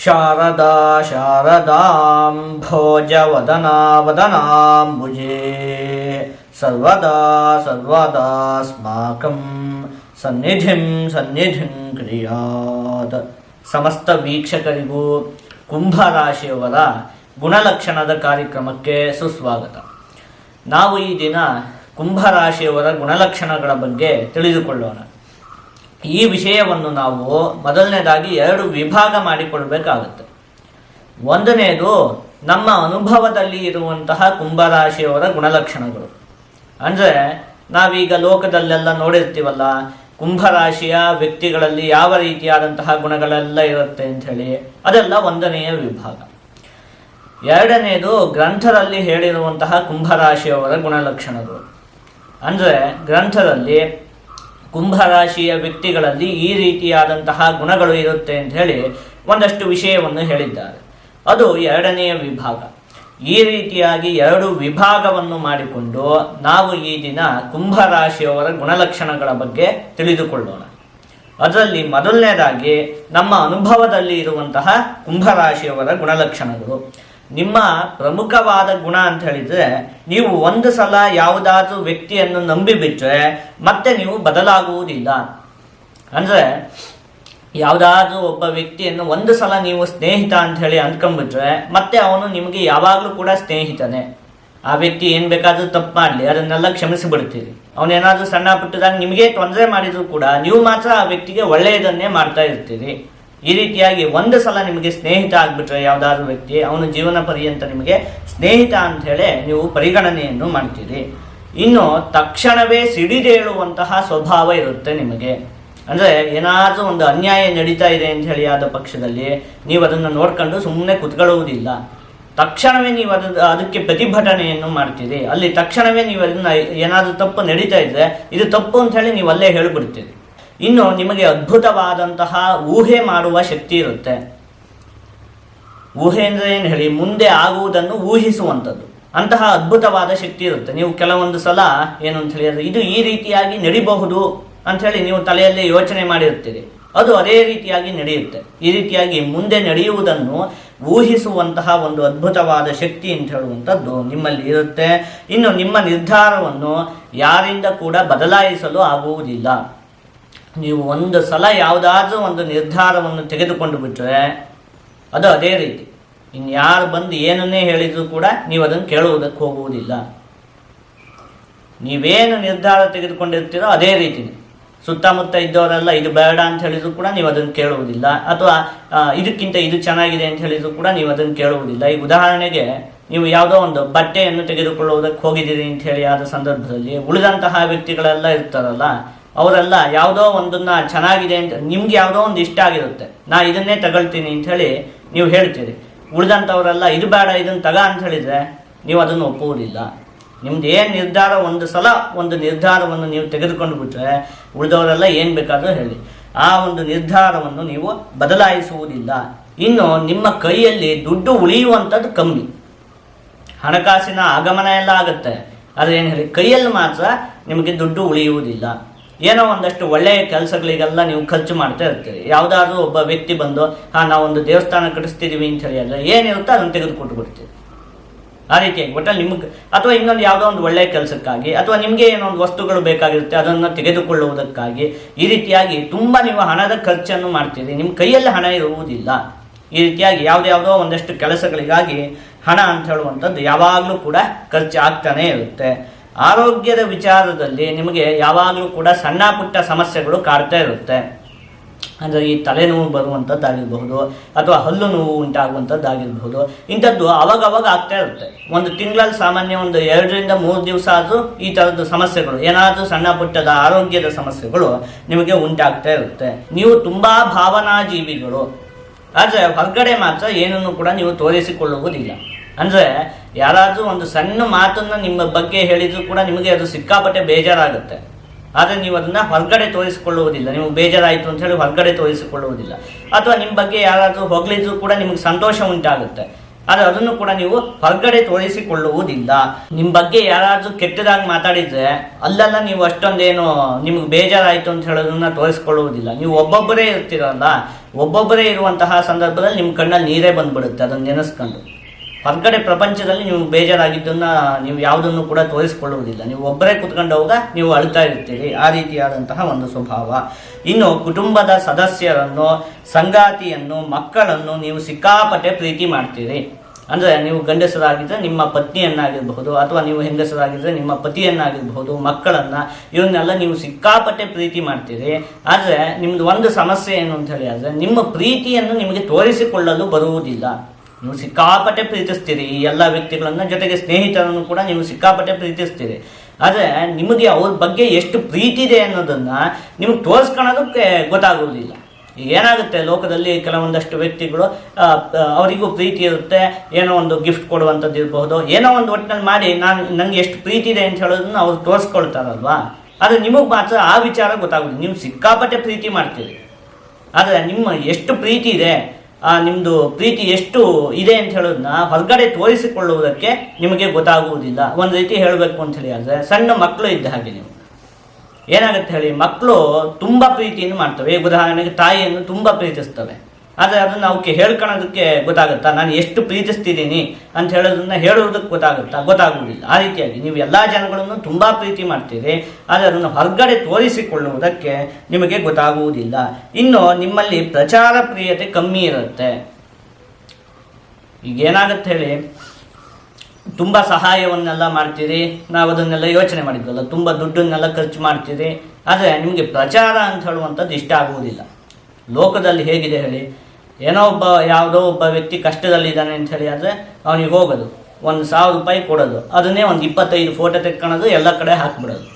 ಶಾರದಾ ಶಾರದಾಂ ಭೋಜವದನಾ ವದನಾಂಬುಜೇ ಸರ್ವದಾ ಸರ್ವದಾಸ್ಮಾಕಂ ಸನ್ನಿಧಿಂ ಸನ್ನಿಧಿಂ ಕ್ರಿಯಾತ್. ಸಮಸ್ತ ವೀಕ್ಷಕರಿಗೂ ಕುಂಭರಾಶಿಯವರ ಗುಣಲಕ್ಷಣದ ಕಾರ್ಯಕ್ರಮಕ್ಕೆ ಸುಸ್ವಾಗತ. ನಾವು ಈ ದಿನ ಕುಂಭರಾಶಿಯವರ ಗುಣಲಕ್ಷಣಗಳ ಬಗ್ಗೆ ತಿಳಿದುಕೊಳ್ಳೋಣ. ಈ ವಿಷಯವನ್ನು ನಾವು ಮೊದಲನೇದಾಗಿ 2 ವಿಭಾಗ ಮಾಡಿಕೊಳ್ಬೇಕಾಗುತ್ತೆ. ಒಂದನೇದು ನಮ್ಮ ಅನುಭವದಲ್ಲಿ ಇರುವಂತಹ ಕುಂಭರಾಶಿಯವರ ಗುಣಲಕ್ಷಣಗಳು. ಅಂದರೆ ನಾವೀಗ ಲೋಕದಲ್ಲೆಲ್ಲ ನೋಡಿರ್ತೀವಲ್ಲ, ಕುಂಭರಾಶಿಯ ವ್ಯಕ್ತಿಗಳಲ್ಲಿ ಯಾವ ರೀತಿಯಾದಂತಹ ಗುಣಗಳೆಲ್ಲ ಇರುತ್ತೆ ಅಂಥೇಳಿ, ಅದೆಲ್ಲ ಒಂದನೆಯ ವಿಭಾಗ. ಎರಡನೇದು ಗ್ರಂಥದಲ್ಲಿ ಹೇಳಿರುವಂತಹ ಕುಂಭರಾಶಿಯವರ ಗುಣಲಕ್ಷಣಗಳು. ಅಂದರೆ ಗ್ರಂಥದಲ್ಲಿ ಕುಂಭರಾಶಿಯ ವ್ಯಕ್ತಿಗಳಲ್ಲಿ ಈ ರೀತಿಯಾದಂತಹ ಗುಣಗಳು ಇರುತ್ತೆ ಅಂತ ಹೇಳಿ ಒಂದಷ್ಟು ವಿಷಯವನ್ನು ಹೇಳಿದ್ದಾರೆ. ಅದು ಎರಡನೆಯ ವಿಭಾಗ. ಈ ರೀತಿಯಾಗಿ 2 ವಿಭಾಗವನ್ನು ಮಾಡಿಕೊಂಡು ನಾವು ಈ ದಿನ ಕುಂಭರಾಶಿಯವರ ಗುಣಲಕ್ಷಣಗಳ ಬಗ್ಗೆ ತಿಳಿದುಕೊಳ್ಳೋಣ. ಅದರಲ್ಲಿ ಮೊದಲನೇದಾಗಿ ನಮ್ಮ ಅನುಭವದಲ್ಲಿ ಇರುವಂತಹ ಕುಂಭರಾಶಿಯವರ ಗುಣಲಕ್ಷಣಗಳು. ನಿಮ್ಮ ಪ್ರಮುಖವಾದ ಗುಣ ಅಂತ ಹೇಳಿದ್ರೆ, ನೀವು ಒಂದು ಸಲ ಯಾವುದಾದ್ರೂ ವ್ಯಕ್ತಿಯನ್ನು ನಂಬಿಬಿಟ್ರೆ ಮತ್ತೆ ನೀವು ಬದಲಾಗುವುದಿಲ್ಲ. ಅಂದರೆ ಯಾವುದಾದ್ರೂ ಒಬ್ಬ ವ್ಯಕ್ತಿಯನ್ನು ಒಂದು ಸಲ ನೀವು ಸ್ನೇಹಿತ ಅಂತ ಹೇಳಿ ಅಂದ್ಕೊಂಡ್ಬಿಟ್ರೆ ಮತ್ತೆ ಅವನು ನಿಮಗೆ ಯಾವಾಗಲೂ ಕೂಡ ಸ್ನೇಹಿತನೇ. ಆ ವ್ಯಕ್ತಿ ಏನು ಬೇಕಾದರೂ ತಪ್ಪು ಮಾಡಲಿ, ಅದನ್ನೆಲ್ಲ ಕ್ಷಮಿಸಿಬಿಡ್ತೀರಿ. ಅವನೇನಾದ್ರೂ ಸಣ್ಣ ಪುಟ್ಟದಾಗ ನಿಮಗೆ ತೊಂದರೆ ಮಾಡಿದ್ರು ಕೂಡ ನೀವು ಮಾತ್ರ ಆ ವ್ಯಕ್ತಿಗೆ ಒಳ್ಳೆಯದನ್ನೇ ಮಾಡ್ತಾ ಇರ್ತೀರಿ. ಈ ರೀತಿಯಾಗಿ ಒಂದು ಸಲ ನಿಮಗೆ ಸ್ನೇಹಿತ ಆಗ್ಬಿಟ್ರೆ ಯಾವುದಾದ್ರೂ ವ್ಯಕ್ತಿ, ಅವನು ಜೀವನ ಪರ್ಯಂತ ನಿಮಗೆ ಸ್ನೇಹಿತ ಅಂತ ಹೇಳಿ ನೀವು ಪರಿಗಣನೆಯನ್ನು ಮಾಡ್ತೀರಿ. ಇನ್ನು ತಕ್ಷಣವೇ ಸಿಡಿದೇಳುವಂತಹ ಸ್ವಭಾವ ಇರುತ್ತೆ ನಿಮಗೆ. ಅಂದರೆ ಏನಾದರೂ ಒಂದು ಅನ್ಯಾಯ ನಡೀತಾ ಇದೆ ಅಂತ ಹೇಳಿ ಆದ ಪಕ್ಷದಲ್ಲಿ ನೀವು ಅದನ್ನು ನೋಡ್ಕೊಂಡು ಸುಮ್ಮನೆ ಕುತ್ಕೊಳ್ಳುವುದಿಲ್ಲ. ತಕ್ಷಣವೇ ನೀವು ಅದಕ್ಕೆ ಪ್ರತಿಭಟನೆಯನ್ನು ಮಾಡ್ತೀರಿ. ಅಲ್ಲಿ ತಕ್ಷಣವೇ ನೀವು ಅದನ್ನ ಏನಾದರೂ ತಪ್ಪು ನಡೀತಾ ಇದ್ರೆ ಇದು ತಪ್ಪು ಅಂತ ಹೇಳಿ ನೀವು ಅಲ್ಲೇ ಹೇಳಿಬಿಡ್ತೀರಿ. ಇನ್ನು ನಿಮಗೆ ಅದ್ಭುತವಾದಂತಹ ಊಹೆ ಮಾಡುವ ಶಕ್ತಿ ಇರುತ್ತೆ. ಊಹೆ ಅಂದರೆ ಏನು ಹೇಳಿ, ಮುಂದೆ ಆಗುವುದನ್ನು ಊಹಿಸುವಂಥದ್ದು. ಅಂತಹ ಅದ್ಭುತವಾದ ಶಕ್ತಿ ಇರುತ್ತೆ. ನೀವು ಕೆಲವೊಂದು ಸಲ ಏನು ಅಂತ ಹೇಳಿದ್ರೆ ಇದು ಈ ರೀತಿಯಾಗಿ ನಡಿಬಹುದು ಅಂಥೇಳಿ ನೀವು ತಲೆಯಲ್ಲೇ ಯೋಚನೆ ಮಾಡಿರ್ತೀರಿ. ಅದು ಅದೇ ರೀತಿಯಾಗಿ ನಡೆಯುತ್ತೆ. ಈ ರೀತಿಯಾಗಿ ಮುಂದೆ ನಡೆಯುವುದನ್ನು ಊಹಿಸುವಂತಹ ಒಂದು ಅದ್ಭುತವಾದ ಶಕ್ತಿ ಅಂತ ಹೇಳುವಂಥದ್ದು ನಿಮ್ಮಲ್ಲಿ ಇರುತ್ತೆ. ಇನ್ನು ನಿಮ್ಮ ನಿರ್ಧಾರವನ್ನು ಯಾರಿಂದ ಕೂಡ ಬದಲಾಯಿಸಲು ಆಗುವುದಿಲ್ಲ. ನೀವು ಒಂದು ಸಲ ಯಾವುದಾದ್ರೂ ಒಂದು ನಿರ್ಧಾರವನ್ನು ತೆಗೆದುಕೊಂಡು ಬಿಟ್ಟರೆ ಅದು ಅದೇ ರೀತಿ. ಇನ್ಯಾರು ಬಂದು ಏನನ್ನೇ ಹೇಳಿದರೂ ಕೂಡ ನೀವು ಅದನ್ನು ಕೇಳುವುದಕ್ಕೆ ಹೋಗುವುದಿಲ್ಲ. ನೀವೇನು ನಿರ್ಧಾರ ತೆಗೆದುಕೊಂಡಿರ್ತೀರೋ ಅದೇ ರೀತಿ ಸುತ್ತಮುತ್ತ ಇದ್ದವರೆಲ್ಲ ಇದು ಬೇಡ ಅಂತ ಹೇಳಿದ್ರು ಕೂಡ ನೀವು ಅದನ್ನು ಕೇಳುವುದಿಲ್ಲ. ಅಥವಾ ಇದಕ್ಕಿಂತ ಇದು ಚೆನ್ನಾಗಿದೆ ಅಂತ ಹೇಳಿದ್ರು ಕೂಡ ನೀವು ಅದನ್ನು ಕೇಳುವುದಿಲ್ಲ. ಈಗ ಉದಾಹರಣೆಗೆ ನೀವು ಯಾವುದೋ ಒಂದು ಬಟ್ಟೆಯನ್ನು ತೆಗೆದುಕೊಳ್ಳುವುದಕ್ಕೆ ಹೋಗಿದ್ದೀರಿ ಅಂತ ಹೇಳಿ ಆದ ಸಂದರ್ಭದಲ್ಲಿ ಉಳಿದಂತಹ ವ್ಯಕ್ತಿಗಳೆಲ್ಲ ಇರ್ತಾರಲ್ಲ, ಅವರೆಲ್ಲ ಯಾವುದೋ ಒಂದನ್ನ ಚೆನ್ನಾಗಿದೆ ಅಂತ ನಿಮ್ಗೆ ಯಾವುದೋ ಒಂದು ಇಷ್ಟ ಆಗಿರುತ್ತೆ, ನಾ ಇದನ್ನೇ ತಗೊಳ್ತೀನಿ ಅಂತ ಹೇಳಿ ನೀವು ಹೇಳ್ತೀರಿ. ಉಳಿದಂಥವರೆಲ್ಲ ಇದು ಬೇಡ ಇದನ್ನು ತಗ ಅಂತ ಹೇಳಿದ್ರೆ ನೀವು ಅದನ್ನು ಒಪ್ಪುವುದಿಲ್ಲ. ನಿಮ್ದು ಏನು ನಿರ್ಧಾರ, ಒಂದು ಸಲ ಒಂದು ನಿರ್ಧಾರವನ್ನು ನೀವು ತೆಗೆದುಕೊಂಡು ಬಿಟ್ರೆ ಉಳಿದವರೆಲ್ಲ ಏನು ಬೇಕಾದರೂ ಹೇಳಿ, ಆ ಒಂದು ನಿರ್ಧಾರವನ್ನು ನೀವು ಬದಲಾಯಿಸುವುದಿಲ್ಲ. ಇನ್ನು ನಿಮ್ಮ ಕೈಯಲ್ಲಿ ದುಡ್ಡು ಉಳಿಯುವಂಥದ್ದು ಕಮ್ಮಿ. ಹಣಕಾಸಿನ ಆಗಮನ ಎಲ್ಲ ಆಗುತ್ತೆ, ಆದರೆ ಏನು ಹೇಳಿ ಕೈಯಲ್ಲಿ ಮಾತ್ರ ನಿಮಗೆ ದುಡ್ಡು ಉಳಿಯುವುದಿಲ್ಲ. ಏನೋ ಒಂದಷ್ಟು ಒಳ್ಳೆಯ ಕೆಲಸಗಳಿಗೆಲ್ಲ ನೀವು ಖರ್ಚು ಮಾಡ್ತಾ ಇರ್ತೀರಿ. ಯಾವುದಾದ್ರೂ ಒಬ್ಬ ವ್ಯಕ್ತಿ ಬಂದು ನಾವೊಂದು ದೇವಸ್ಥಾನ ಕಟ್ಟಿಸ್ತಿದ್ದೀವಿ ಅಂತ ಹೇಳಿ ಅಂದರೆ ಏನಿರುತ್ತೋ ಅದನ್ನು ತೆಗೆದುಕೊಟ್ಟು ಬಿಡ್ತೀವಿ. ಆ ರೀತಿಯಾಗಿ ಒಟ್ಟಲ್ಲಿ ನಿಮಗೆ ಅಥವಾ ಇನ್ನೊಂದು ಯಾವುದೋ ಒಂದು ಒಳ್ಳೆಯ ಕೆಲಸಕ್ಕಾಗಿ ಅಥವಾ ನಿಮಗೆ ಏನೋ ಒಂದು ವಸ್ತುಗಳು ಬೇಕಾಗಿರುತ್ತೆ ಅದನ್ನು ತೆಗೆದುಕೊಳ್ಳುವುದಕ್ಕಾಗಿ ಈ ರೀತಿಯಾಗಿ ತುಂಬ ನೀವು ಹಣದ ಖರ್ಚನ್ನು ಮಾಡ್ತೀರಿ. ನಿಮ್ಮ ಕೈಯಲ್ಲಿ ಹಣ ಇರುವುದಿಲ್ಲ. ಈ ರೀತಿಯಾಗಿ ಯಾವುದ್ಯಾವುದೋ ಒಂದಷ್ಟು ಕೆಲಸಗಳಿಗಾಗಿ ಹಣ ಅಂತ ಹೇಳುವಂಥದ್ದು ಯಾವಾಗಲೂ ಕೂಡ ಖರ್ಚು ಆಗ್ತಾನೇ ಇರುತ್ತೆ. ಆರೋಗ್ಯದ ವಿಚಾರದಲ್ಲಿ ನಿಮಗೆ ಯಾವಾಗಲೂ ಕೂಡ ಸಣ್ಣ ಪುಟ್ಟ ಸಮಸ್ಯೆಗಳು ಕಾಡ್ತಾ ಇರುತ್ತೆ. ಅಂದರೆ ಈ ತಲೆನೋವು ಬರುವಂಥದ್ದಾಗಿರ್ಬಹುದು ಅಥವಾ ಹಲ್ಲು ನೋವು ಉಂಟಾಗುವಂಥದ್ದಾಗಿರ್ಬಹುದು. ಇಂಥದ್ದು ಅವಾಗವಾಗ ಆಗ್ತಾ ಇರುತ್ತೆ. ಒಂದು ತಿಂಗಳಲ್ಲಿ ಸಾಮಾನ್ಯ ಒಂದು 2 ರಿಂದ 3 ದಿವಸ ಆದರೂ ಈ ಥರದ್ದು ಸಮಸ್ಯೆಗಳು, ಏನಾದರೂ ಸಣ್ಣ ಪುಟ್ಟದ ಆರೋಗ್ಯದ ಸಮಸ್ಯೆಗಳು ನಿಮಗೆ ಉಂಟಾಗ್ತಾ ಇರುತ್ತೆ. ನೀವು ತುಂಬ ಭಾವನಾಜೀವಿಗಳು, ಆದರೆ ಹೊರಗಡೆ ಮಾತ್ರ ಏನನ್ನು ಕೂಡ ನೀವು ತೋರಿಸಿಕೊಳ್ಳುವುದಿಲ್ಲ. ಅಂದರೆ ಯಾರಾದರೂ ಒಂದು ಸಣ್ಣ ಮಾತನ್ನು ನಿಮ್ಮ ಬಗ್ಗೆ ಹೇಳಿದರೂ ಕೂಡ ನಿಮಗೆ ಅದು ಸಿಕ್ಕಾಪಟ್ಟೆ ಬೇಜಾರಾಗುತ್ತೆ. ಆದರೆ ನೀವು ಅದನ್ನು ಹೊರಗಡೆ ತೋರಿಸಿಕೊಳ್ಳುವುದಿಲ್ಲ. ನಿಮಗೆ ಬೇಜಾರಾಯಿತು ಅಂತ ಹೇಳಿ ಹೊರಗಡೆ ತೋರಿಸಿಕೊಳ್ಳುವುದಿಲ್ಲ. ಅಥವಾ ನಿಮ್ಮ ಬಗ್ಗೆ ಯಾರಾದರೂ ಹೊಗಳಿದ್ರೂ ಕೂಡ ನಿಮಗೆ ಸಂತೋಷ ಉಂಟಾಗುತ್ತೆ. ಆದರೆ ಅದನ್ನು ಕೂಡ ನೀವು ಹೊರಗಡೆ ತೋರಿಸಿಕೊಳ್ಳುವುದಿಲ್ಲ. ನಿಮ್ಮ ಬಗ್ಗೆ ಯಾರಾದ್ರೂ ಕೆಟ್ಟದಾಗಿ ಮಾತಾಡಿದ್ರೆ ಅಲ್ಲೆಲ್ಲ ನೀವು ಅಷ್ಟೊಂದೇನು ನಿಮ್ಗೆ ಬೇಜಾರಾಯಿತು ಅಂತ ಹೇಳೋದನ್ನ ತೋರಿಸ್ಕೊಳ್ಳುವುದಿಲ್ಲ. ನೀವು ಒಬ್ಬೊಬ್ಬರೇ ಇರ್ತೀರಲ್ಲ, ಒಬ್ಬೊಬ್ಬರೇ ಇರುವಂತಹ ಸಂದರ್ಭದಲ್ಲಿ ನಿಮ್ಮ ಕಣ್ಣಲ್ಲಿ ನೀರೇ ಬಂದ್ಬಿಡುತ್ತೆ ಅದನ್ನು ನೆನೆಸ್ಕೊಂಡು. ಹೊರಗಡೆ ಪ್ರಪಂಚದಲ್ಲಿ ನೀವು ಬೇಜಾರಾಗಿದ್ದನ್ನ ನೀವು ಯಾವುದನ್ನು ಕೂಡ ತೋರಿಸ್ಕೊಳ್ಳುವುದಿಲ್ಲ. ನೀವು ಒಬ್ಬರೇ ಕುತ್ಕೊಂಡವಾಗ ನೀವು ಅಳ್ತಾ ಇರ್ತೀರಿ. ಆ ರೀತಿಯಾದಂತಹ ಒಂದು ಸ್ವಭಾವ. ಇನ್ನು ಕುಟುಂಬದ ಸದಸ್ಯರನ್ನು, ಸಂಗಾತಿಯನ್ನು, ಮಕ್ಕಳನ್ನು ನೀವು ಸಿಕ್ಕಾಪಟ್ಟೆ ಪ್ರೀತಿ ಮಾಡ್ತೀರಿ. ಅಂದರೆ ನೀವು ಗಂಡಸರಾಗಿದ್ದರೆ ನಿಮ್ಮ ಪತ್ನಿಯನ್ನಾಗಿರಬಹುದು, ಅಥವಾ ನೀವು ಹೆಂಗಸರಾಗಿದ್ದರೆ ನಿಮ್ಮ ಪತಿಯನ್ನಾಗಿರಬಹುದು, ಮಕ್ಕಳನ್ನು, ಇವನ್ನೆಲ್ಲ ನೀವು ಸಿಕ್ಕಾಪಟ್ಟೆ ಪ್ರೀತಿ ಮಾಡ್ತೀರಿ. ಆದರೆ ನಿಮ್ದು ಒಂದು ಸಮಸ್ಯೆ ಏನು ಅಂತ ಹೇಳಿ ಆದರೆ ನಿಮ್ಮ ಪ್ರೀತಿಯನ್ನು ನಿಮಗೆ ತೋರಿಸಿಕೊಳ್ಳಲು ಬರುವುದಿಲ್ಲ. ನೀವು ಸಿಕ್ಕಾಪಟ್ಟೆ ಪ್ರೀತಿಸ್ತೀರಿ ಈ ಎಲ್ಲ ವ್ಯಕ್ತಿಗಳನ್ನು, ಜೊತೆಗೆ ಸ್ನೇಹಿತರನ್ನು ಕೂಡ ನೀವು ಸಿಕ್ಕಾಪಟ್ಟೆ ಪ್ರೀತಿಸ್ತೀರಿ. ಆದರೆ ನಿಮಗೆ ಅವ್ರ ಬಗ್ಗೆ ಎಷ್ಟು ಪ್ರೀತಿ ಇದೆ ಅನ್ನೋದನ್ನು ನಿಮಗೆ ತೋರಿಸ್ಕೊಳ್ಳೋದಕ್ಕೆ ಗೊತ್ತಾಗೋದಿಲ್ಲ. ಈಗ ಏನಾಗುತ್ತೆ, ಲೋಕದಲ್ಲಿ ಕೆಲವೊಂದಷ್ಟು ವ್ಯಕ್ತಿಗಳು ಅವರಿಗೂ ಪ್ರೀತಿ ಇರುತ್ತೆ, ಏನೋ ಒಂದು ಗಿಫ್ಟ್ ಕೊಡುವಂಥದ್ದು ಇರಬಹುದು, ಏನೋ ಒಂದು ಒಟ್ಟಿನಲ್ಲಿ ಮಾಡಿ ನನಗೆ ಎಷ್ಟು ಪ್ರೀತಿ ಇದೆ ಅಂತ ಹೇಳೋದನ್ನು ಅವ್ರು ತೋರಿಸ್ಕೊಳ್ತಾರಲ್ವಾ. ಆದರೆ ನಿಮಗೆ ಮಾತ್ರ ಆ ವಿಚಾರ ಗೊತ್ತಾಗೋದು. ನೀವು ಸಿಕ್ಕಾಪಟ್ಟೆ ಪ್ರೀತಿ ಮಾಡ್ತೀರಿ, ಆದರೆ ನಿಮ್ಮ ಎಷ್ಟು ಪ್ರೀತಿ ಇದೆ, ನಿಮ್ಮದು ಪ್ರೀತಿ ಎಷ್ಟು ಇದೆ ಅಂತ ಹೇಳೋದನ್ನ ಹೊರಗಡೆ ತೋರಿಸಿಕೊಳ್ಳುವುದಕ್ಕೆ ನಿಮಗೆ ಗೊತ್ತಾಗುವುದಿಲ್ಲ. ಒಂದು ರೀತಿ ಹೇಳಬೇಕು ಅಂತ ಹೇಳಿ ಆದರೆ ಸಣ್ಣ ಮಕ್ಕಳು ಇದ್ದ ಹಾಗೆ ನೀವು ಏನಾಗುತ್ತೆ ಹೇಳಿ, ಮಕ್ಕಳು ತುಂಬ ಪ್ರೀತಿಯನ್ನು ಮಾಡ್ತವೆ. ಉದಾಹರಣೆಗೆ ತಾಯಿಯನ್ನು ತುಂಬ ಪ್ರೀತಿಸ್ತವೆ, ಆದರೆ ಅದನ್ನು ಅವಕ್ಕೆ ಹೇಳ್ಕೊಳ್ಳೋದಕ್ಕೆ ಗೊತ್ತಾಗುತ್ತಾ, ನಾನು ಎಷ್ಟು ಪ್ರೀತಿಸ್ತಿದ್ದೀನಿ ಅಂತ ಹೇಳೋದನ್ನ ಹೇಳೋದಕ್ಕೆ ಗೊತ್ತಾಗುವುದಿಲ್ಲ. ಆ ರೀತಿಯಾಗಿ ನೀವು ಎಲ್ಲ ಜನಗಳನ್ನು ತುಂಬ ಪ್ರೀತಿ ಮಾಡ್ತೀರಿ, ಆದರೆ ಅದನ್ನು ಹೊರಗಡೆ ತೋರಿಸಿಕೊಳ್ಳುವುದಕ್ಕೆ ನಿಮಗೆ ಗೊತ್ತಾಗುವುದಿಲ್ಲ. ಇನ್ನು ನಿಮ್ಮಲ್ಲಿ ಪ್ರಚಾರ ಪ್ರಿಯತೆ ಕಮ್ಮಿ ಇರುತ್ತೆ. ಈಗ ಏನಾಗುತ್ತೆ ಹೇಳಿ, ತುಂಬ ಸಹಾಯವನ್ನೆಲ್ಲ ಮಾಡ್ತೀರಿ, ನಾವು ಅದನ್ನೆಲ್ಲ ಯೋಚನೆ ಮಾಡಿದ್ವಲ್ಲ, ತುಂಬ ದುಡ್ಡನ್ನೆಲ್ಲ ಖರ್ಚು ಮಾಡ್ತೀರಿ, ಆದರೆ ನಿಮಗೆ ಪ್ರಚಾರ ಅಂತ ಹೇಳುವಂಥದ್ದು ಇಷ್ಟ ಆಗುವುದಿಲ್ಲ. ಲೋಕದಲ್ಲಿ ಹೇಗಿದೆ ಹೇಳಿ, ಏನೋ ಯಾವುದೋ ಒಬ್ಬ ವ್ಯಕ್ತಿ ಕಷ್ಟದಲ್ಲಿದ್ದಾನೆ ಅಂತ ಹೇಳಿ ಆದರೆ ಅವನಿಗೆ ಹೋಗೋದು, 1,000 ರೂಪಾಯಿ ಕೊಡೋದು, ಅದನ್ನೇ ಒಂದು 25 ಫೋಟೋ ತೆಕ್ಕೊಳ್ಳೋದು, ಎಲ್ಲ ಕಡೆ ಹಾಕ್ಬಿಡೋದು.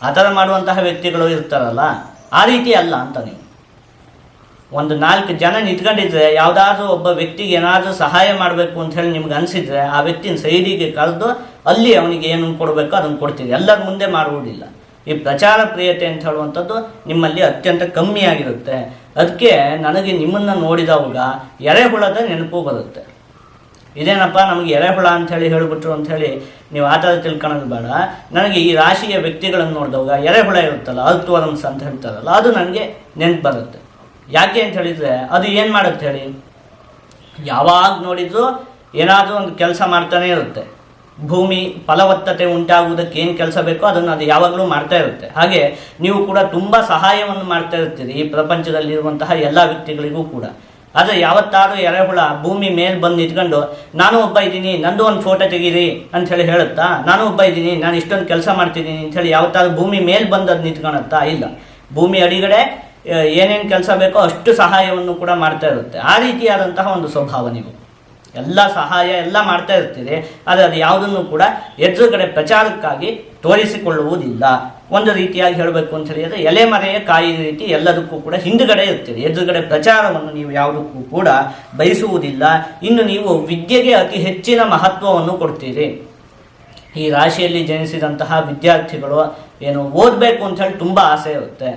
ಆ ಥರ ಮಾಡುವಂತಹ ವ್ಯಕ್ತಿಗಳು ಇರ್ತಾರಲ್ಲ, ಆ ರೀತಿ ಅಲ್ಲ ಅಂತ. ನೀವು ಒಂದು 4 ಜನ ನಿಂತ್ಕೊಂಡಿದ್ರೆ ಯಾವುದಾದ್ರೂ ಒಬ್ಬ ವ್ಯಕ್ತಿಗೆ ಏನಾದರೂ ಸಹಾಯ ಮಾಡಬೇಕು ಅಂತ ಹೇಳಿ ನಿಮ್ಗೆ ಅನಿಸಿದ್ರೆ ಆ ವ್ಯಕ್ತಿನ ಸೈಡಿಗೆ ಕರೆದು ಅಲ್ಲಿ ಅವನಿಗೆ ಏನು ಕೊಡಬೇಕು ಅದನ್ನು ಕೊಡ್ತೀರಿ, ಎಲ್ಲರ ಮುಂದೆ ಮಾಡುವುದಿಲ್ಲ. ಈ ಪ್ರಚಾರ ಪ್ರಿಯತೆ ಅಂತ ಹೇಳುವಂಥದ್ದು ನಿಮ್ಮಲ್ಲಿ ಅತ್ಯಂತ ಕಮ್ಮಿಯಾಗಿರುತ್ತೆ. ಅದಕ್ಕೆ ನನಗೆ ನಿಮ್ಮನ್ನು ನೋಡಿದವಾಗ ಎರೆಹುಳದ ನೆನಪು ಬರುತ್ತೆ. ಇದೇನಪ್ಪ ನಮಗೆ ಎರೆಹುಳ ಅಂಥೇಳಿ ಹೇಳಿಬಿಟ್ರು ಅಂಥೇಳಿ ನೀವು ಆ ಥರ ತಿಳ್ಕೊಳ್ಳೋದು ಬೇಡ. ನನಗೆ ಈ ರಾಶಿಯ ವ್ಯಕ್ತಿಗಳನ್ನು ನೋಡಿದವಾಗ ಎರೆಹುಳ ಇರುತ್ತಲ್ಲ, ಅಲ್ತುವರಂಸ ಅಂತ ಹೇಳ್ತಾರಲ್ಲ, ಅದು ನನಗೆ ನೆನಪು ಬರುತ್ತೆ. ಯಾಕೆ ಅಂತ ಹೇಳಿದರೆ ಅದು ಏನು ಮಾಡುತ್ತೆ ಹೇಳಿ, ಯಾವಾಗ ನೋಡಿದ್ರು ಏನಾದರೂ ಒಂದು ಕೆಲಸ ಮಾಡ್ತಾನೆ ಇರುತ್ತೆ. ಭೂಮಿ ಫಲವತ್ತತೆ ಉಂಟಾಗುವುದಕ್ಕೆ ಏನು ಕೆಲಸ ಬೇಕೋ ಅದನ್ನು ಅದು ಯಾವಾಗಲೂ ಮಾಡ್ತಾ ಇರುತ್ತೆ. ಹಾಗೆ ನೀವು ಕೂಡ ತುಂಬ ಸಹಾಯವನ್ನು ಮಾಡ್ತಾ ಇರ್ತೀರಿ ಈ ಪ್ರಪಂಚದಲ್ಲಿರುವಂತಹ ಎಲ್ಲ ವ್ಯಕ್ತಿಗಳಿಗೂ ಕೂಡ. ಆದರೆ ಯಾವತ್ತಾದರೂ ಎರೆಹುಳ ಭೂಮಿ ಮೇಲೆ ಬಂದು ನಿಂತ್ಕೊಂಡು ನಾನು ಒಬ್ಬ ಇದ್ದೀನಿ, ನಂದು ಒಂದು ಫೋಟೋ ತೆಗೀರಿ ಅಂಥೇಳಿ ಹೇಳುತ್ತಾ? ನಾನು ಒಬ್ಬ ಇದ್ದೀನಿ, ನಾನು ಇಷ್ಟೊಂದು ಕೆಲಸ ಮಾಡ್ತಿದ್ದೀನಿ ಅಂಥೇಳಿ ಯಾವತ್ತಾದ್ರೂ ಭೂಮಿ ಮೇಲೆ ಬಂದು ಅದು ನಿಂತ್ಕೊಳುತ್ತಾ? ಇಲ್ಲ. ಭೂಮಿ ಅಡಿಗಡೆ ಏನೇನು ಕೆಲಸ ಬೇಕೋ ಅಷ್ಟು ಸಹಾಯವನ್ನು ಕೂಡ ಮಾಡ್ತಾ ಇರುತ್ತೆ. ಆ ರೀತಿಯಾದಂತಹ ಒಂದು ಸ್ವಭಾವ. ನೀವು ಎಲ್ಲ ಸಹಾಯ ಎಲ್ಲ ಮಾಡ್ತಾ ಇರ್ತೀರಿ, ಆದರೆ ಅದು ಯಾವುದನ್ನು ಕೂಡ ಎದುರುಗಡೆ ಪ್ರಚಾರಕ್ಕಾಗಿ ತೋರಿಸಿಕೊಳ್ಳುವುದಿಲ್ಲ. ಒಂದು ರೀತಿಯಾಗಿ ಹೇಳಬೇಕು ಅಂತ ಹೇಳಿದರೆ ಎಲೆಮರೆಯ ಕಾಯಿ ರೀತಿ ಎಲ್ಲದಕ್ಕೂ ಕೂಡ ಹಿಂದುಗಡೆ ಇರ್ತೀರಿ. ಎದುರುಗಡೆ ಪ್ರಚಾರವನ್ನು ನೀವು ಯಾವುದಕ್ಕೂ ಕೂಡ ಬಯಸುವುದಿಲ್ಲ. ಇನ್ನು ನೀವು ವಿದ್ಯೆಗೆ ಅತಿ ಹೆಚ್ಚಿನ ಮಹತ್ವವನ್ನು ಕೊಡ್ತೀರಿ. ಈ ರಾಶಿಯಲ್ಲಿ ಜನಿಸಿದಂತಹ ವಿದ್ಯಾರ್ಥಿಗಳು ಏನು ಓದಬೇಕು ಅಂತ ಹೇಳಿ ತುಂಬ ಆಸೆ ಇರುತ್ತೆ.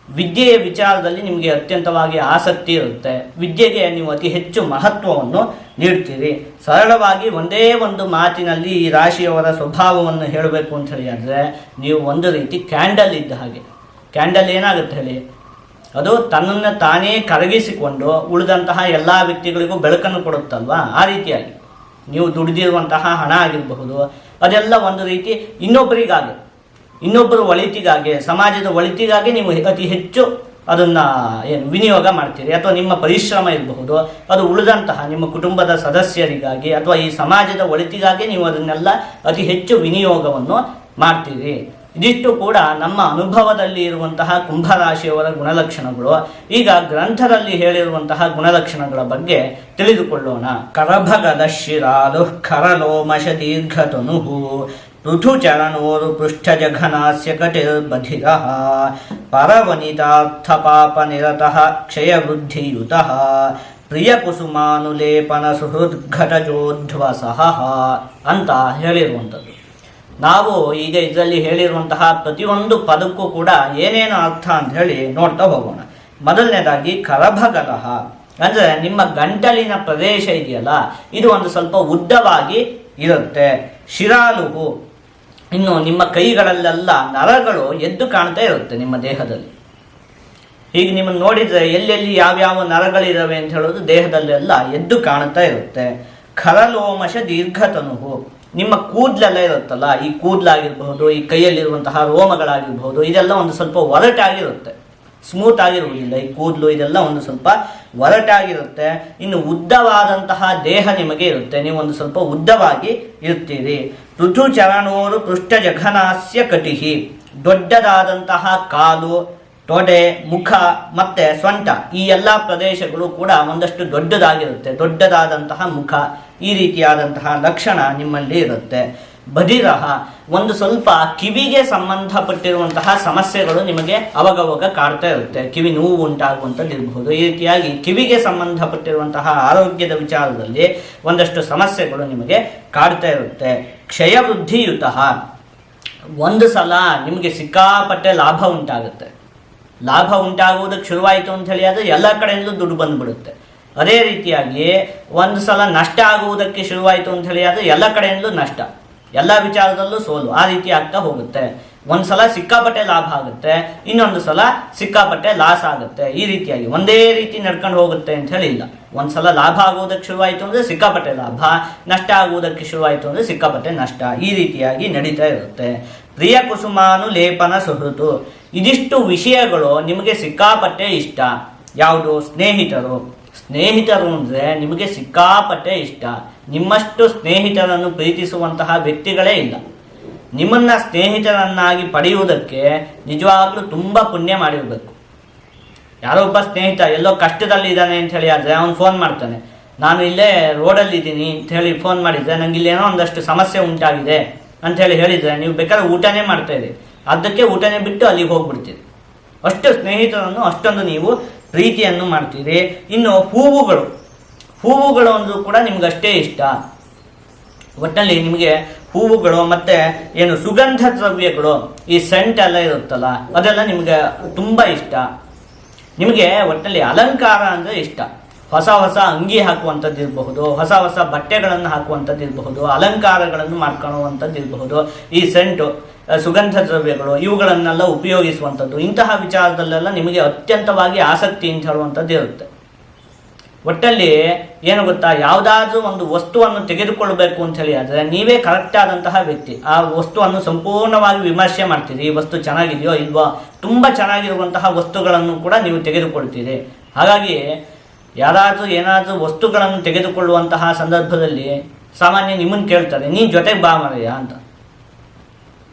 ವಿದ್ಯೆಯ ವಿಚಾರದಲ್ಲಿ ನಿಮಗೆ ಅತ್ಯಂತವಾಗಿ ಆಸಕ್ತಿ ಇರುತ್ತೆ. ವಿದ್ಯೆಗೆ ನೀವು ಅತಿ ಹೆಚ್ಚು ಮಹತ್ವವನ್ನು ನೀಡ್ತೀರಿ. ಸರಳವಾಗಿ ಒಂದೇ ಒಂದು ಮಾತಿನಲ್ಲಿ ಈ ರಾಶಿಯವರ ಸ್ವಭಾವವನ್ನು ಹೇಳಬೇಕು ಅಂತ ಹೇಳಿ ಅಂದರೆ ನೀವು ಒಂದು ರೀತಿ ಕ್ಯಾಂಡಲ್ ಇದ್ದ ಹಾಗೆ. ಕ್ಯಾಂಡಲ್ ಏನಾಗುತ್ತೆ ಹೇಳಿ, ಅದು ತನ್ನನ್ನು ತಾನೇ ಕರಗಿಸಿಕೊಂಡು ಉಳಿದಂತಹ ಎಲ್ಲ ವ್ಯಕ್ತಿಗಳಿಗೂ ಬೆಳಕನ್ನು ಕೊಡುತ್ತಲ್ವಾ? ಆ ರೀತಿಯಾಗಿ ನೀವು ದುಡಿದಿರುವಂತಹ ಹಣ ಆಗಿರಬಹುದು, ಅದೆಲ್ಲ ಒಂದು ರೀತಿ ಇನ್ನೊಬ್ಬರ ಒಳಿತಿಗಾಗಿ, ಸಮಾಜದ ಒಳಿತಿಗಾಗಿ ನೀವು ಅತಿ ಹೆಚ್ಚು ಅದನ್ನು ವಿನಿಯೋಗ ಮಾಡ್ತೀರಿ. ಅಥವಾ ನಿಮ್ಮ ಪರಿಶ್ರಮ ಇರಬಹುದು, ಅದು ಉಳಿದಂತಹ ನಿಮ್ಮ ಕುಟುಂಬದ ಸದಸ್ಯರಿಗಾಗಿ ಅಥವಾ ಈ ಸಮಾಜದ ಒಳಿತಿಗಾಗಿ ನೀವು ಅದನ್ನೆಲ್ಲ ಅತಿ ಹೆಚ್ಚು ವಿನಿಯೋಗವನ್ನು ಮಾಡ್ತೀರಿ. ಇದಿಷ್ಟು ಕೂಡ ನಮ್ಮ ಅನುಭವದಲ್ಲಿ ಇರುವಂತಹ ಕುಂಭರಾಶಿಯವರ ಗುಣಲಕ್ಷಣಗಳು. ಈಗ ಗ್ರಂಥದಲ್ಲಿ ಹೇಳಿರುವಂತಹ ಗುಣಲಕ್ಷಣಗಳ ಬಗ್ಗೆ ತಿಳಿದುಕೊಳ್ಳೋಣ. ಕರಭಗದ ಶಿರಾಲು ಖರಲೋಮಶ ದೀರ್ಘತನುಹು ಋತುಚರಣೋರು ಪೃಷ್ಠಜಘನಾಸ್ಯ ಕಟಿರ್ಬಧಿರಃ ಪರವನಿತಾರ್ಥಪಾಪನಿರತಃ ಕ್ಷಯವೃದ್ಧಿಯುತಃ ಪ್ರಿಯಕುಸುಮಾನುಲೇಪನ ಸುಹೃದ್ಘಟಜೋಧ್ವಸಃ ಅಂತ ಹೇಳಿರುವಂಥದ್ದು. ನಾವು ಈಗ ಇದರಲ್ಲಿ ಹೇಳಿರುವಂತಹ ಪ್ರತಿಯೊಂದು ಪದಕ್ಕೂ ಕೂಡ ಏನೇನು ಅರ್ಥ ಅಂತ ಹೇಳಿ ನೋಡ್ತಾ ಹೋಗೋಣ. ಮೊದಲನೇದಾಗಿ ಕರಭಗದಃ. ಅಂದ್ರೆ ನಿಮ್ಮ ಗಂಟಲಿನ ಪ್ರದೇಶ ಇದೆಯಲ್ಲ, ಇದು ಒಂದು ಸ್ವಲ್ಪ ಉದ್ದವಾಗಿ ಇರುತ್ತೆ. ಶಿರಾಲುಹು, ಇನ್ನು ನಿಮ್ಮ ಕೈಗಳಲ್ಲೆಲ್ಲ ನರಗಳು ಎದ್ದು ಕಾಣ್ತಾ ಇರುತ್ತೆ ನಿಮ್ಮ ದೇಹದಲ್ಲಿ. ಹೀಗೆ ನಿಮ್ಮನ್ನು ನೋಡಿದ್ರೆ ಎಲ್ಲೆಲ್ಲಿ ಯಾವ್ಯಾವ ನರಗಳಿದಾವೆ ಅಂತ ಹೇಳೋದು ದೇಹದಲ್ಲೆಲ್ಲ ಎದ್ದು ಕಾಣ್ತಾ ಇರುತ್ತೆ. ಖರಲೋಮಶ ದೀರ್ಘತನುಹು, ನಿಮ್ಮ ಕೂದಲೆಲ್ಲ ಇರುತ್ತಲ್ಲ, ಈ ಕೂದಲಾಗಿರ್ಬಹುದು, ಈ ಕೈಯಲ್ಲಿರುವಂತಹ ರೋಮಗಳಾಗಿರ್ಬಹುದು, ಇದೆಲ್ಲ ಒಂದು ಸ್ವಲ್ಪ ಒರಟಾಗಿರುತ್ತೆ, ಸ್ಮೂತ್ ಆಗಿರುವುದಿಲ್ಲ. ಈ ಕೂದಲು ಇದೆಲ್ಲ ಒಂದು ಸ್ವಲ್ಪ ಒರಟಾಗಿರುತ್ತೆ. ಇನ್ನು ಉದ್ದವಾದಂತಹ ದೇಹ ನಿಮಗೆ ಇರುತ್ತೆ, ನೀವು ಒಂದು ಸ್ವಲ್ಪ ಉದ್ದವಾಗಿ ಇರ್ತೀರಿ. ಋತು ಚರಣೋರು ಪೃಷ್ಠ ಜಘನಾಸ್ಯ ಕಟಿಹಿ, ದೊಡ್ಡದಾದಂತಹ ಕಾಲು, ತೊಡೆ, ಮುಖ ಮತ್ತೆ ಸೊಂಟ, ಈ ಎಲ್ಲ ಪ್ರದೇಶಗಳು ಕೂಡ ಒಂದಷ್ಟು ದೊಡ್ಡದಾಗಿರುತ್ತೆ. ದೊಡ್ಡದಾದಂತಹ ಮುಖ, ಈ ರೀತಿಯಾದಂತಹ ಲಕ್ಷಣ ನಿಮ್ಮಲ್ಲಿ ಇರುತ್ತೆ. ಬಧಿರಹ, ಒಂದು ಸ್ವಲ್ಪ ಕಿವಿಗೆ ಸಂಬಂಧಪಟ್ಟಿರುವಂತಹ ಸಮಸ್ಯೆಗಳು ನಿಮಗೆ ಅವಾಗವಾಗ ಕಾಡ್ತಾ ಇರುತ್ತೆ. ಕಿವಿ ನೋವು ಉಂಟಾಗುವಂಥದ್ದು ಇರಬಹುದು. ಈ ರೀತಿಯಾಗಿ ಕಿವಿಗೆ ಸಂಬಂಧಪಟ್ಟಿರುವಂತಹ ಆರೋಗ್ಯದ ವಿಚಾರದಲ್ಲಿ ಒಂದಷ್ಟು ಸಮಸ್ಯೆಗಳು ನಿಮಗೆ ಕಾಡ್ತಾ ಇರುತ್ತೆ. ಕ್ಷಯವೃದ್ಧಿಯುತ, ಒಂದು ಸಲ ನಿಮಗೆ ಸಿಕ್ಕಾಪಟ್ಟೆ ಲಾಭ ಉಂಟಾಗುತ್ತೆ. ಲಾಭ ಉಂಟಾಗುವುದಕ್ಕೆ ಶುರುವಾಯಿತು ಅಂತ ಹೇಳಿ ಆದರೆ ಎಲ್ಲ ಕಡೆಯಿಂದಲೂ ದುಡ್ಡು ಬಂದ್ಬಿಡುತ್ತೆ. ಅದೇ ರೀತಿಯಾಗಿ ಒಂದು ಸಲ ನಷ್ಟ ಆಗುವುದಕ್ಕೆ ಶುರುವಾಯಿತು ಅಂತ ಹೇಳಿ ಆದರೆ ಎಲ್ಲ ಕಡೆಯಿಂದಲೂ ನಷ್ಟ, ಎಲ್ಲ ವಿಚಾರದಲ್ಲೂ ಸೋಲು, ಆ ರೀತಿ ಆಗ್ತಾ ಹೋಗುತ್ತೆ. ಒಂದು ಸಲ ಸಿಕ್ಕಾಪಟ್ಟೆ ಲಾಭ ಆಗುತ್ತೆ, ಇನ್ನೊಂದು ಸಲ ಸಿಕ್ಕಾಪಟ್ಟೆ ಲಾಸ್ ಆಗುತ್ತೆ. ಈ ರೀತಿಯಾಗಿ ಒಂದೇ ರೀತಿ ನಡ್ಕೊಂಡು ಹೋಗುತ್ತೆ ಅಂತ ಹೇಳಿ ಇಲ್ಲ. ಒಂದು ಸಲ ಲಾಭ ಆಗುವುದಕ್ಕೆ ಶುರುವಾಯಿತು ಅಂದರೆ ಸಿಕ್ಕಾಪಟ್ಟೆ ಲಾಭ, ನಷ್ಟ ಆಗುವುದಕ್ಕೆ ಶುರುವಾಯಿತು ಅಂದರೆ ಸಿಕ್ಕಾಪಟ್ಟೆ ನಷ್ಟ, ಈ ರೀತಿಯಾಗಿ ನಡೀತಾ ಇರುತ್ತೆ. ಪ್ರಿಯ ಕುಸುಮಾನು ಲೇಪನ ಸುಹೃತು, ಇದಿಷ್ಟು ವಿಷಯಗಳು ನಿಮಗೆ ಸಿಕ್ಕಾಪಟ್ಟೆ ಇಷ್ಟ. ಯಾವುದು? ಸ್ನೇಹಿತರು. ಸ್ನೇಹಿತರು ಅಂದರೆ ನಿಮಗೆ ಸಿಕ್ಕಾಪಟ್ಟೆ ಇಷ್ಟ. ನಿಮ್ಮಷ್ಟು ಸ್ನೇಹಿತರನ್ನು ಪ್ರೀತಿಸುವಂತಹ ವ್ಯಕ್ತಿಗಳೇ ಇಲ್ಲ. ನಿಮ್ಮನ್ನ ಸ್ನೇಹಿತರನ್ನಾಗಿ ಪಡೆಯುವುದಕ್ಕೆ ನಿಜವಾಗ್ಲೂ ತುಂಬ ಪುಣ್ಯ ಮಾಡಿರಬೇಕು. ಯಾರೋ ಒಬ್ಬ ಸ್ನೇಹಿತ ಎಲ್ಲೋ ಕಷ್ಟದಲ್ಲಿ ಇದ್ದಾನೆ ಅಂತ ಹೇಳಿ ಆದರೆ ಅವನು ಫೋನ್ ಮಾಡ್ತಾನೆ, ನಾನು ಇಲ್ಲೇ ರೋಡಲ್ಲಿ ಇದ್ದೀನಿ ಅಂತ ಹೇಳಿ ಫೋನ್ ಮಾಡಿದರೆ, ನಂಗೆ ಇಲ್ಲೇನೋ ಒಂದಷ್ಟು ಸಮಸ್ಯೆ ಉಂಟಾಗಿದೆ ಅಂತ ಹೇಳಿದರೆ, ನೀವು ಬೇಕಾದ್ರೆ ಊಟನೇ ಮಾಡ್ತಾ ಇದ್ದೀರಿ, ಅದಕ್ಕೆ ಊಟನೇ ಬಿಟ್ಟು ಅಲ್ಲಿಗೆ ಹೋಗ್ಬಿಡ್ತೀರಿ. ಅಷ್ಟು ಸ್ನೇಹಿತರನ್ನು ಅಷ್ಟೊಂದು ನೀವು ಪ್ರೀತಿಯನ್ನು ಮಾಡ್ತೀರಿ. ಇನ್ನು ಹೂವುಗಳು ಒಂದು ಕೂಡ ನಿಮ್ಗಷ್ಟೇ ಇಷ್ಟ. ಒಟ್ಟಿನಲ್ಲಿ ನಿಮಗೆ ಹೂವುಗಳು ಮತ್ತೆ ಏನು ಸುಗಂಧ ದ್ರವ್ಯಗಳು, ಈ ಸೆಂಟ್ ಎಲ್ಲ ಇರುತ್ತಲ್ಲ, ಅದೆಲ್ಲ ನಿಮಗೆ ತುಂಬ ಇಷ್ಟ. ನಿಮಗೆ ಒಟ್ಟಿನಲ್ಲಿ ಅಲಂಕಾರ ಅಂದರೆ ಇಷ್ಟ. ಹೊಸ ಹೊಸ ಅಂಗಿ ಹಾಕುವಂಥದ್ದು ಇರಬಹುದು, ಹೊಸ ಹೊಸ ಬಟ್ಟೆಗಳನ್ನು ಹಾಕುವಂಥದ್ದು ಇರಬಹುದು, ಅಲಂಕಾರಗಳನ್ನು ಮಾಡ್ಕೊಳ್ಳುವಂಥದ್ದು ಇರಬಹುದು, ಈ ಸೆಂಟು, ಸುಗಂಧ ದ್ರವ್ಯಗಳು ಇವುಗಳನ್ನೆಲ್ಲ ಉಪಯೋಗಿಸುವಂಥದ್ದು, ಇಂತಹ ವಿಚಾರದಲ್ಲೆಲ್ಲ ನಿಮಗೆ ಅತ್ಯಂತವಾಗಿ ಆಸಕ್ತಿ ಅಂತ ಹೇಳುವಂಥದ್ದು ಇರುತ್ತೆ. ಒಟ್ಟಲ್ಲಿ ಏನು ಗೊತ್ತಾ, ಯಾವುದಾದ್ರೂ ಒಂದು ವಸ್ತುವನ್ನು ತೆಗೆದುಕೊಳ್ಬೇಕು ಅಂತ ಹೇಳಿ ಆದರೆ ನೀವೇ ಕರೆಕ್ಟ್ ಆದಂತಹ ವ್ಯಕ್ತಿ. ಆ ವಸ್ತುವನ್ನು ಸಂಪೂರ್ಣವಾಗಿ ವಿಮರ್ಶೆ ಮಾಡ್ತೀರಿ, ಈ ವಸ್ತು ಚೆನ್ನಾಗಿದೆಯೋ ಇಲ್ವೋ, ತುಂಬ ಚೆನ್ನಾಗಿರುವಂತಹ ವಸ್ತುಗಳನ್ನು ಕೂಡ ನೀವು ತೆಗೆದುಕೊಳ್ತೀರಿ. ಹಾಗಾಗಿ ಯಾರಾದರೂ ಏನಾದರೂ ವಸ್ತುಗಳನ್ನು ತೆಗೆದುಕೊಳ್ಳುವಂತಹ ಸಂದರ್ಭದಲ್ಲಿ ಸಾಮಾನ್ಯ ನಿಮ್ಮನ್ನು ಕೇಳ್ತಾರೆ, ನೀನು ಜೊತೆಗೆ ಬಾ ಮರೆಯ ಅಂತ,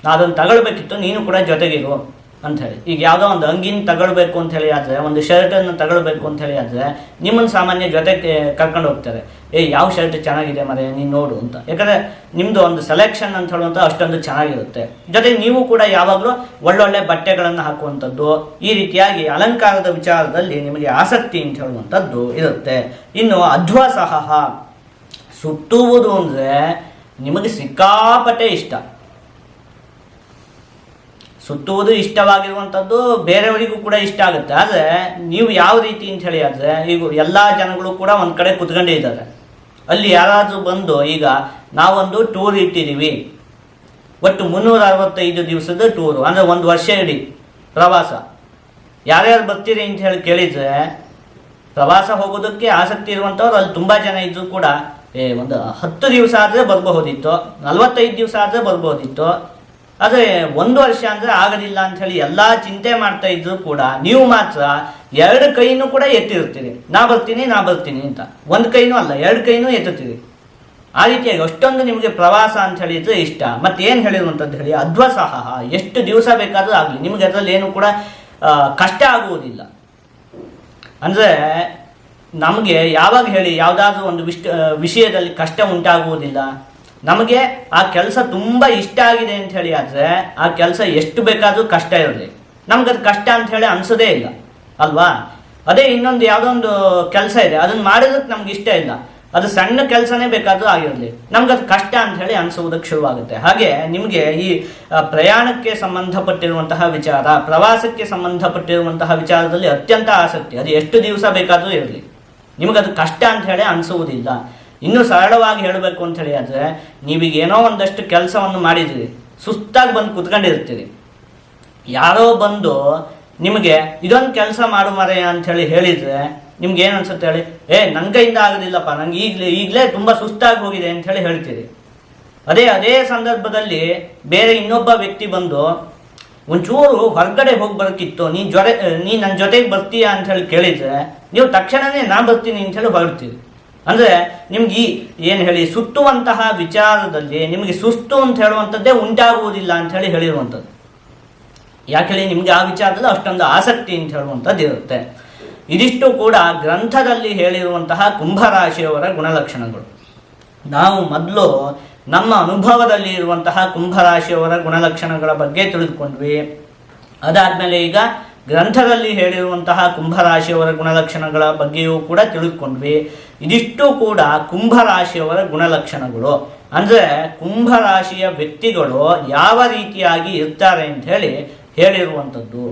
ನಾ ಅದನ್ನು ತಗೊಳ್ಬೇಕಿತ್ತು, ನೀನು ಕೂಡ ಜೊತೆಗಿರು ಅಂತ ಹೇಳಿ. ಈಗ ಯಾವುದೋ ಒಂದು ಅಂಗಿನ ತಗೊಳ್ಬೇಕು ಅಂತ ಹೇಳಿ ಆದರೆ, ಒಂದು ಶರ್ಟನ್ನು ತಗೊಳ್ಬೇಕು ಅಂತ ಹೇಳಿ ಆದರೆ ನಿಮ್ಮನ್ನು ಸಾಮಾನ್ಯ ಜೊತೆಗೆ ಕರ್ಕೊಂಡು ಹೋಗ್ತಾರೆ. ಯಾವ ಶರ್ಟ್ ಚೆನ್ನಾಗಿದೆ ಮರೆ ನೀನು ನೋಡು ಅಂತ. ಯಾಕಂದರೆ ನಿಮ್ಮದು ಒಂದು ಸೆಲೆಕ್ಷನ್ ಅಂತ ಹೇಳುವಂಥ ಅಷ್ಟೊಂದು ಚೆನ್ನಾಗಿರುತ್ತೆ. ಜೊತೆಗೆ ನೀವು ಕೂಡ ಯಾವಾಗಲೂ ಒಳ್ಳೊಳ್ಳೆ ಬಟ್ಟೆಗಳನ್ನು ಹಾಕುವಂಥದ್ದು, ಈ ರೀತಿಯಾಗಿ ಅಲಂಕಾರದ ವಿಚಾರದಲ್ಲಿ ನಿಮಗೆ ಆಸಕ್ತಿ ಅಂತ ಹೇಳುವಂಥದ್ದು ಇರುತ್ತೆ. ಇನ್ನು ಅಧ್ವಸಹ, ಸುತ್ತುವುದು ಅಂದರೆ ನಿಮಗೆ ಸಿಕ್ಕಾಪಟ್ಟೆ ಇಷ್ಟ. ಸುತ್ತುವುದು ಇಷ್ಟವಾಗಿರುವಂಥದ್ದು ಬೇರೆಯವರಿಗೂ ಕೂಡ ಇಷ್ಟ ಆಗುತ್ತೆ. ಆದರೆ ನೀವು ಯಾವ ರೀತಿ ಅಂತ ಹೇಳಿ ಆದರೆ, ಈಗ ಎಲ್ಲ ಜನಗಳು ಕೂಡ ಒಂದು ಕಡೆ ಕುತ್ಕೊಂಡಿದ್ದಾರೆ, ಅಲ್ಲಿ ಯಾರಾದರೂ ಬಂದು, ಈಗ ನಾವೊಂದು ಟೂರ್ ಇಟ್ಟಿದ್ದೀವಿ, ಒಟ್ಟು 365 ದಿವಸದ ಟೂರು, ಅಂದರೆ ಒಂದು ವರ್ಷ ಇಡೀ ಪ್ರವಾಸ. ಯಾರ್ಯಾರು ಬರ್ತೀರಿ ಅಂತ ಹೇಳಿ ಕೇಳಿದರೆ, ಪ್ರವಾಸ ಹೋಗೋದಕ್ಕೆ ಆಸಕ್ತಿ ಇರುವಂಥವ್ರು ಅಲ್ಲಿ ತುಂಬ ಜನ ಇದ್ದರೂ ಕೂಡ ಒಂದು 10 ದಿವಸ ಆದರೆ ಬರಬಹುದಿತ್ತು, 45 ದಿವಸ ಆದರೆ ಬರಬಹುದಿತ್ತು, ಆದರೆ 1 ವರ್ಷ ಅಂದರೆ ಆಗೋದಿಲ್ಲ ಅಂಥೇಳಿ ಎಲ್ಲ ಚಿಂತೆ ಮಾಡ್ತಾ ಇದ್ರು ಕೂಡ ನೀವು ಮಾತ್ರ 2 ಕೈನೂ ಕೂಡ ಎತ್ತಿರ್ತೀರಿ, ನಾ ಬರ್ತೀನಿ ಅಂತ. 1 ಕೈನೂ ಅಲ್ಲ, 2 ಕೈನೂ ಎತ್ತುತ್ತೀರಿ. ಆ ರೀತಿಯಾಗಿ ಅಷ್ಟೊಂದು ನಿಮಗೆ ಪ್ರವಾಸ ಅಂತ ಹೇಳಿದ್ರೆ ಇಷ್ಟ. ಮತ್ತೇನು ಹೇಳಿರುವಂಥದ್ದು ಹೇಳಿ, ಅಧ್ವಸಹ, ಎಷ್ಟು ದಿವಸ ಬೇಕಾದರೂ ಆಗಲಿ ನಿಮಗೆ ಅದರಲ್ಲಿ ಏನು ಕೂಡ ಕಷ್ಟ ಆಗುವುದಿಲ್ಲ. ಅಂದರೆ ನಮಗೆ ಯಾವಾಗ ಹೇಳಿ ಯಾವುದಾದ್ರೂ ಒಂದು ವಿಷಯದಲ್ಲಿ ಕಷ್ಟ ಉಂಟಾಗುವುದಿಲ್ಲ. ನಮಗೆ ಆ ಕೆಲಸ ತುಂಬ ಇಷ್ಟ ಆಗಿದೆ ಅಂತ ಹೇಳಿ ಆದರೆ ಆ ಕೆಲಸ ಎಷ್ಟು ಬೇಕಾದರೂ ಕಷ್ಟ ಇರಲಿ, ನಮ್ಗದು ಕಷ್ಟ ಅಂತ ಹೇಳಿ ಅನಿಸೋದೇ ಇಲ್ಲ ಅಲ್ವಾ. ಅದೇ ಇನ್ನೊಂದು ಯಾವುದೋ ಒಂದು ಕೆಲಸ ಇದೆ, ಅದನ್ನು ಮಾಡೋದಕ್ಕೆ ನಮ್ಗೆ ಇಷ್ಟ ಇಲ್ಲ, ಅದು ಸಣ್ಣ ಕೆಲಸನೇ ಬೇಕಾದರೂ ಆಗಿರಲಿ, ನಮ್ಗದು ಕಷ್ಟ ಅಂತ ಹೇಳಿ ಅನಿಸುವುದಕ್ಕೆ ಶುರುವಾಗುತ್ತೆ. ಹಾಗೆ ನಿಮಗೆ ಈ ಪ್ರಯಾಣಕ್ಕೆ ಸಂಬಂಧಪಟ್ಟಿರುವಂತಹ ವಿಚಾರ, ಪ್ರವಾಸಕ್ಕೆ ಸಂಬಂಧಪಟ್ಟಿರುವಂತಹ ವಿಚಾರದಲ್ಲಿ ಅತ್ಯಂತ ಆಸಕ್ತಿ. ಅದು ಎಷ್ಟು ದಿವಸ ಬೇಕಾದರೂ ಇರಲಿ, ನಿಮಗದು ಕಷ್ಟ ಅಂತ ಹೇಳಿ ಅನಿಸುವುದಿಲ್ಲ. ಇನ್ನೂ ಸರಳವಾಗಿ ಹೇಳಬೇಕು ಅಂತ ಹೇಳಿ ಆದರೆ, ನೀವೀಗ ಏನೋ ಒಂದಷ್ಟು ಕೆಲಸವನ್ನು ಮಾಡಿದ್ರಿ, ಸುಸ್ತಾಗಿ ಬಂದು ಕುತ್ಕೊಂಡಿರ್ತೀರಿ. ಯಾರೋ ಬಂದು ನಿಮಗೆ ಇದೊಂದು ಕೆಲಸ ಮಾಡು ಮರೆಯ ಅಂಥೇಳಿ ಹೇಳಿದರೆ ನಿಮ್ಗೆ ಏನು ಅನ್ಸುತ್ತೆ ಹೇಳಿ? ನನ್ನ ಕೈಯಿಂದ ಆಗೋದಿಲ್ಲಪ್ಪ, ನಂಗೆ ಈಗಲೇ ತುಂಬ ಸುಸ್ತಾಗಿ ಹೋಗಿದೆ ಅಂಥೇಳಿ ಹೇಳ್ತೀರಿ. ಅದೇ ಸಂದರ್ಭದಲ್ಲಿ ಬೇರೆ ಇನ್ನೊಬ್ಬ ವ್ಯಕ್ತಿ ಬಂದು ಒಂಚೂರು ಹೊರಗಡೆ ಹೋಗಿ ಬರೋಕ್ಕಿತ್ತು, ನೀ ನನ್ನ ಜೊತೆಗೆ ಬರ್ತೀಯಾ ಅಂಥೇಳಿ ಕೇಳಿದರೆ ನೀವು ತಕ್ಷಣವೇ ನಾ ಬರ್ತೀನಿ ಅಂಥೇಳಿ ಹೊರಡ್ತೀರಿ. ಅಂದರೆ ನಿಮ್ಗೆ ಏನು ಹೇಳಿ, ಸುತ್ತುವಂತಹ ವಿಚಾರದಲ್ಲಿ ನಿಮಗೆ ಸುಸ್ತು ಅಂತ ಹೇಳುವಂಥದ್ದೇ ಉಂಟಾಗುವುದಿಲ್ಲ ಅಂಥೇಳಿ ಹೇಳಿರುವಂಥದ್ದು. ಯಾಕೆ ನಿಮಗೆ ಆ ವಿಚಾರದಲ್ಲಿ ಅಷ್ಟೊಂದು ಆಸಕ್ತಿ ಅಂತ ಹೇಳುವಂಥದ್ದು ಇರುತ್ತೆ. ಇದಿಷ್ಟು ಕೂಡ ಗ್ರಂಥದಲ್ಲಿ ಹೇಳಿರುವಂತಹ ಕುಂಭರಾಶಿಯವರ ಗುಣಲಕ್ಷಣಗಳು. ನಾವು ಮೊದಲು ನಮ್ಮ ಅನುಭವದಲ್ಲಿ ಇರುವಂತಹ ಕುಂಭರಾಶಿಯವರ ಗುಣಲಕ್ಷಣಗಳ ಬಗ್ಗೆ ತಿಳಿದುಕೊಂಡ್ವಿ. ಅದಾದಮೇಲೆ ಈಗ ಗ್ರಂಥದಲ್ಲಿ ಹೇಳಿರುವಂತಹ ಕುಂಭರಾಶಿಯವರ ಗುಣಲಕ್ಷಣಗಳ ಬಗ್ಗೆಯೂ ಕೂಡ ತಿಳಿದುಕೊಂಡ್ವಿ. ಇದಿಷ್ಟು ಕೂಡ ಕುಂಭರಾಶಿಯವರ ಗುಣಲಕ್ಷಣಗಳು. ಅಂದರೆ ಕುಂಭರಾಶಿಯ ವ್ಯಕ್ತಿಗಳು ಯಾವ ರೀತಿಯಾಗಿ ಇರ್ತಾರೆ ಅಂತ ಹೇಳಿರುವಂಥದ್ದು.